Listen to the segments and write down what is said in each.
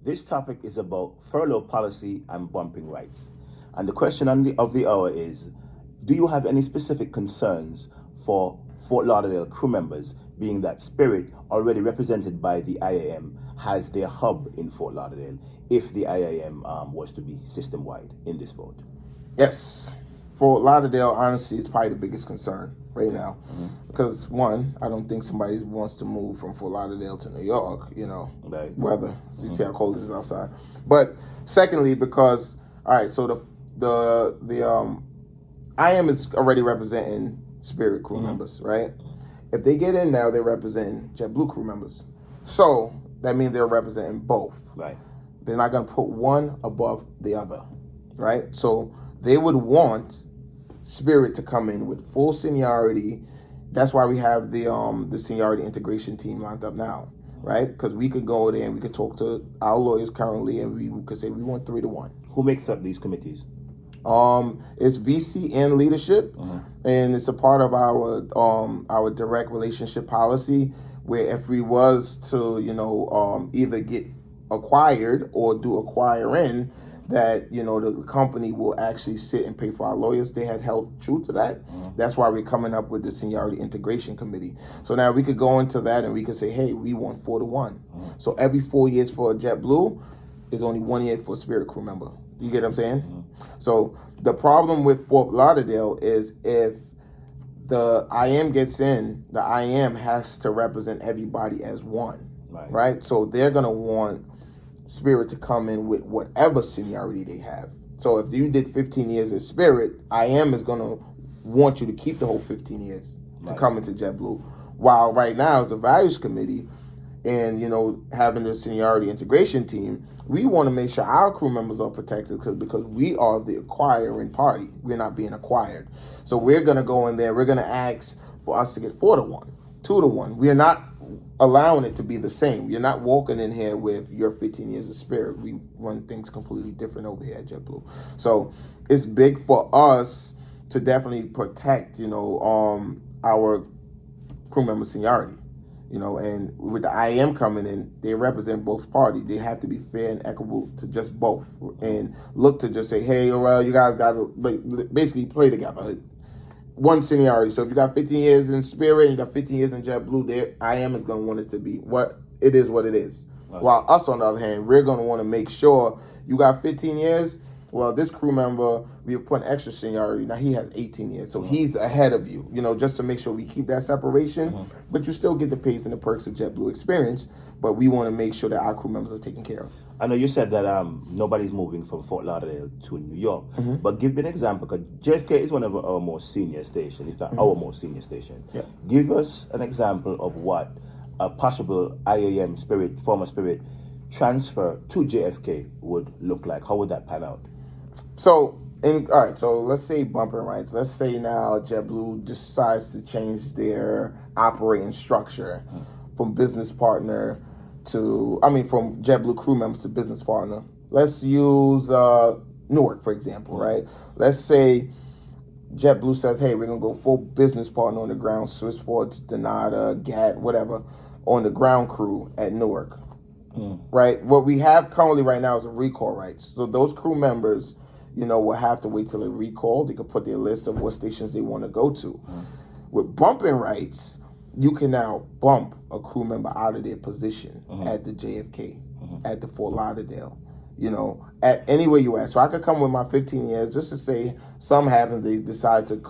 This topic is about furlough policy and bumping rights. And the question of the hour is, do you have any specific concerns for Fort Lauderdale crew members, being that Spirit, already represented by the IAM, has their hub in Fort Lauderdale, if the IAM was to be system-wide in this vote? Yes. Fort Lauderdale, honestly, is probably the biggest concern right now. Mm-hmm. Because, one, I don't think somebody wants to move from Fort Lauderdale to New York, Right. weather. So you see how cold it is outside. But secondly, because, all right, so the IAM is already representing Spirit crew members, right? If they get in now, they're representing JetBlue crew members. So that means they're representing both. Right. They're not going to put one above the other, right? So they would want Spirit to come in with full seniority. That's why we have the seniority integration team lined up now, right? Because we could go there and we could talk to our lawyers currently, and we could say we want 3-1. Who makes up these committees? It's VC and leadership, and it's a part of our direct relationship policy, where if we was to either get acquired or do acquiring, that the company will actually sit and pay for our lawyers. They had held true to that. That's why we're coming up with the seniority integration committee. So now we could go into that and we could say, hey, we want 4-1. So every 4 years for JetBlue is only 1 year for a Spirit crew member. You get what I'm saying? So the problem with Fort Lauderdale is if the IM gets in, the IM has to represent everybody as one, right? So they're going to want Spirit to come in with whatever seniority they have. So if you did 15 years at Spirit, IM is going to want you to keep the whole 15 years to come into JetBlue. While right now, as a values committee and, having the seniority integration team, we want to make sure our crew members are protected because we are the acquiring party. We're not being acquired. So we're going to go in there. We're going to ask for us to get 4-1, 2-1. We are not allowing it to be the same. You're not walking in here with your 15 years of Spirit. We run things completely different over here at JetBlue. So it's big for us to definitely protect, our crew member seniority. And with the IAM coming in, they represent both parties. They have to be fair and equitable to just both, and look to just say, hey, well, you guys got to basically play together. One seniority. So if you got 15 years in Spirit and you got 15 years in JetBlue, there IAM is going to want it to be what it is. Right. While us, on the other hand, we're going to want to make sure you got 15 years. Well, this crew member, we put an extra seniority. Now he has 18 years, so he's ahead of you, just to make sure we keep that separation. But you still get the pays and the perks of JetBlue experience, but we want to make sure that our crew members are taken care of. I know you said that nobody's moving from Fort Lauderdale to New York, but give me an example, because JFK is one of our most senior stations, if not our most senior station. Yeah. Give us an example of what a possible IAM former Spirit transfer to JFK would look like. How would that pan out? So let's say bumping rights. Let's say now JetBlue decides to change their operating structure from business partner from JetBlue crew members to business partner. Let's use Newark, for example, right? Let's say JetBlue says, hey, we're going to go full business partner on the ground, Swissports, Donata, GAT, whatever, on the ground crew at Newark, right? What we have currently right now is a recall rights. So those crew members, will have to wait till they recall. They could put their list of what stations they want to go to. With bumping rights, you can now bump a crew member out of their position at the JFK, at the Fort Lauderdale, at anywhere you at. So I could come with my 15 years just to say something happens, they decide to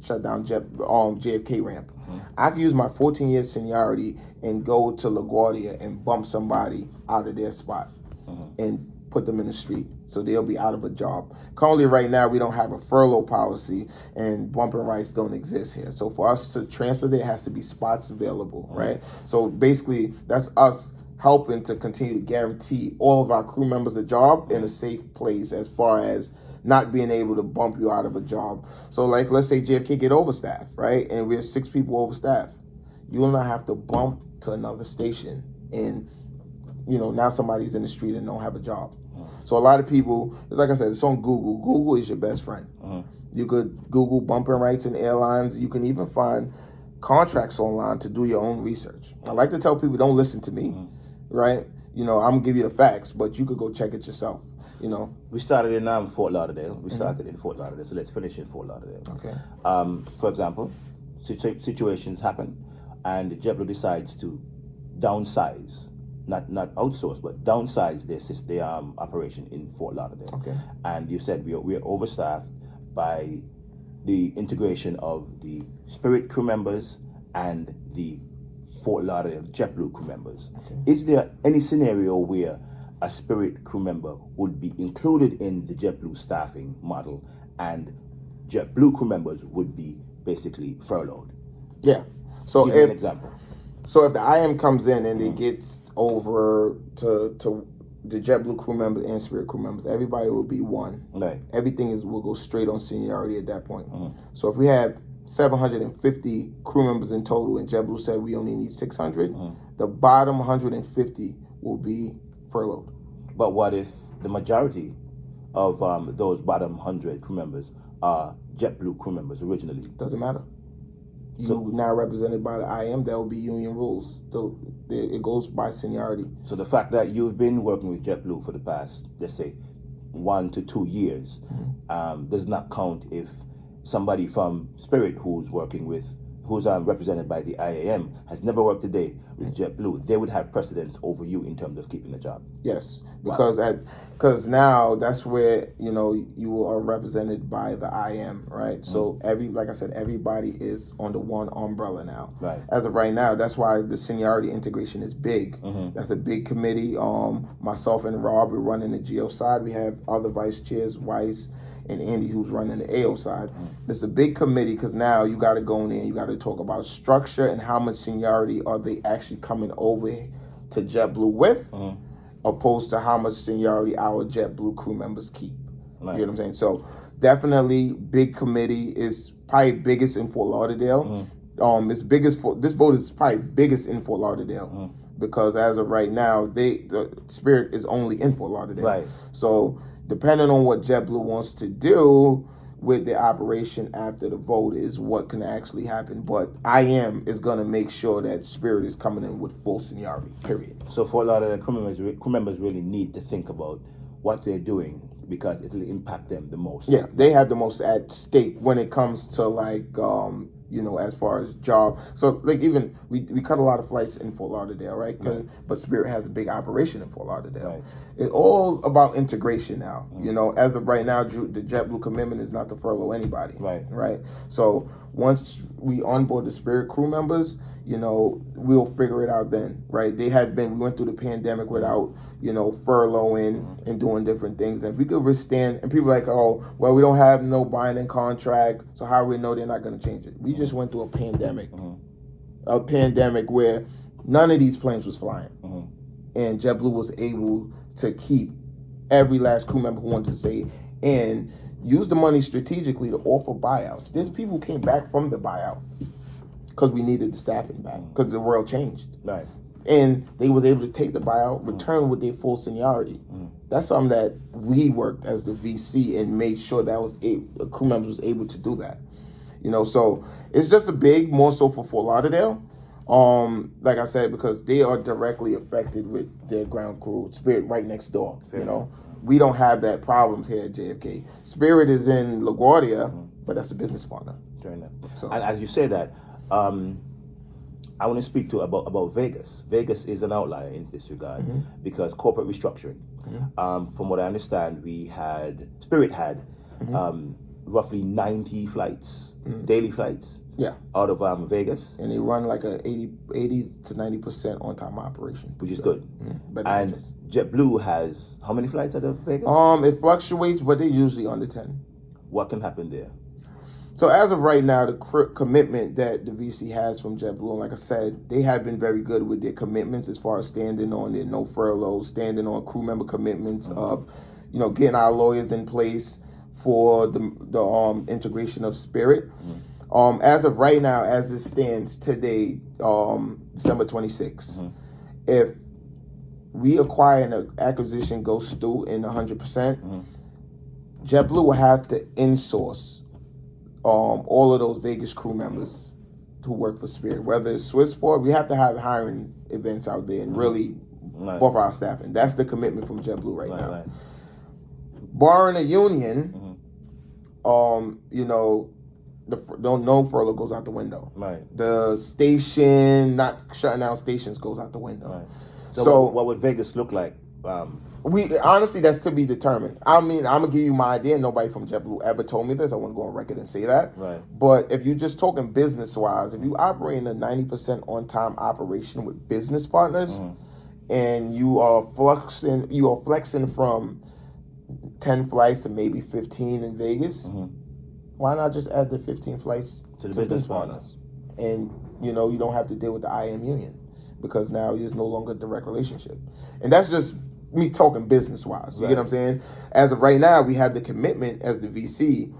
shut down JFK ramp. I could use my 14 years seniority and go to LaGuardia and bump somebody out of their spot and put them in the street, so they'll be out of a job. Currently, right now, we don't have a furlough policy, and bumping rights don't exist here. So for us to transfer, there has to be spots available, right? So basically, that's us helping to continue to guarantee all of our crew members a job in a safe place, as far as not being able to bump you out of a job. So like, let's say JFK get overstaffed, right? And we're 6 people overstaffed. You will not have to bump to another station and now somebody's in the street and don't have a job. So a lot of people, like I said, it's on Google. Google is your best friend. You could Google bumping rights in airlines. You can even find contracts online to do your own research. I like to tell people, don't listen to me, right? I'm gonna give you the facts, but you could go check it yourself. We started in Fort Lauderdale. We started in Fort Lauderdale, so let's finish in Fort Lauderdale. Okay. For example, situations happen, and JetBlue decides to downsize, not outsource, but downsize their operation in Fort Lauderdale. Okay. And you said we're overstaffed by the integration of the Spirit crew members and the Fort Lauderdale JetBlue crew members. Okay. Is there any scenario where a Spirit crew member would be included in the JetBlue staffing model and JetBlue crew members would be basically furloughed? Yeah. So Give me an example. So if the IM comes in and it gets over to the JetBlue crew members and Spirit crew members, everybody will be one. Right. Everything will go straight on seniority at that point. So if we have 750 crew members in total and JetBlue said we only need 600, the bottom 150 will be furloughed. But what if the majority of those bottom 100 crew members are JetBlue crew members originally? Doesn't matter. You now represented by the IM, that will be union rules. It goes by seniority. So the fact that you've been working with JetBlue for the past, let's say, 1 to 2 years, does not count if somebody from Spirit who's represented by the IAM has never worked a day with JetBlue, they would have precedence over you in terms of keeping the job. Yes, because now that's where you are represented by the IM, right? So like I said, everybody is under one umbrella now. Right. As of right now, that's why the seniority integration is big. That's a big committee. Myself and Rob are running the GO side. We have other vice chairs, Weiss and Andy, who's running the AO side. It's a big committee because now you got to go in there, you got to talk about structure and how much seniority are they actually coming over to JetBlue with, opposed to how much seniority our JetBlue crew members keep. Right. You know what I'm saying? So definitely big committee, is probably biggest in Fort Lauderdale. This vote is probably biggest in Fort Lauderdale because as of right now, the Spirit is only in Fort Lauderdale. Right. So depending on what JetBlue wants to do with the operation after the vote is what can actually happen. But IM is going to make sure that Spirit is coming in with full seniority, period. So Fort Lauderdale crew members really need to think about what they're doing because it will impact them the most. Yeah, they have the most at stake when it comes to as far as job. So even we cut a lot of flights in Fort Lauderdale, right? But Spirit has a big operation in Fort Lauderdale. Right. It's all about integration now. As of right now, the JetBlue commitment is not to furlough anybody. Right. So once we onboard the Spirit crew members, we'll figure it out then, right? We went through the pandemic without, furloughing and doing different things. And if we could withstand, and people are like, oh, well, we don't have no binding contract, so how do we know they're not going to change it? We just went through a pandemic where none of these planes was flying. And JetBlue was able to keep every last crew member who wanted to stay and use the money strategically to offer buyouts. There's people who came back from the buyout because we needed the staffing back because the world changed. Right. And they was able to take the buyout, return with their full seniority. That's something that we worked as the VC and made sure that the crew members was able to do that. So it's just more so for Fort Lauderdale. Like I said, because they are directly affected with their ground crew, Spirit right next door. We don't have that problems here at JFK. Spirit is in LaGuardia, but that's a business partner. Fair enough. So, and as you say that, I want to speak about Vegas. Vegas is an outlier in this regard because corporate restructuring. From what I understand, Spirit had roughly 90 flights, daily flights. Yeah. Out of Vegas. And they run like a 80 to 90% on-time operation. Which is good. And JetBlue has how many flights out of Vegas? It fluctuates, but they're usually under 10. What can happen there? So as of right now, the commitment that the VC has from JetBlue, and like I said, they have been very good with their commitments as far as standing on their no furloughs, standing on crew member commitments of, getting our lawyers in place for the integration of Spirit. As of right now, as it stands today, December 26th, if we acquire an acquisition goes through in 100%, JetBlue will have to insource all of those Vegas crew members who work for Spirit. Whether it's Swissport, we have to have hiring events out there and really for our staffing. That's the commitment from JetBlue right now. Right. Barring a union, you know, no furlough goes out the window. Right. The station, not shutting down stations, goes out the window. Right. So what would Vegas look like? We honestly, that's to be determined. I mean, I'm gonna give you my idea. Nobody from JetBlue ever told me this. I want to go on record and say that. Right. But if you're just talking business wise, if you operate in a 90% on time operation with business partners, and you are flexing from 10 flights to maybe 15 in Vegas, why not just add the 15 flights to the business partners? And you know, you don't have to deal with the IM union because now there's no longer a direct relationship. And that's just me talking business wise. You get what I'm saying? As of right now, we have the commitment as the VC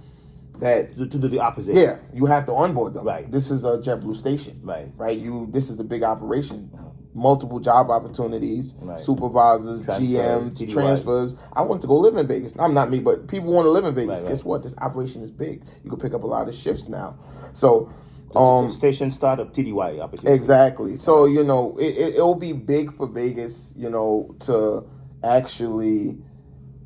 that to do the opposite. Yeah, you have to onboard them. Right. This is a JetBlue station. Right. This is a big operation. Multiple job opportunities, Right. supervisors, Transfer, GMs, TDY. transfers. I want to go live in Vegas. I'm not me, but people want to live in Vegas. Right. Guess what? This operation is big. You can pick up a lot of shifts now. So, station startup TDY opportunity. exactly. So, you know, it'll be big for Vegas, you know, to actually,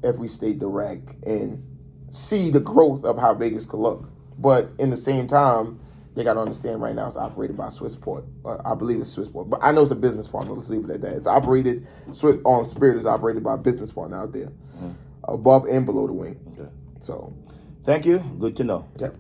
if we stay direct and see the growth of how Vegas could look. But in the same time, they got to understand right now it's operated by Swissport. I believe it's Swissport, but I know it's a business partner. Let's leave it at that. It's operated, Spirit is operated by a business partner out there, above and below the wing. Okay. So, Thank you. Good to know. Yep.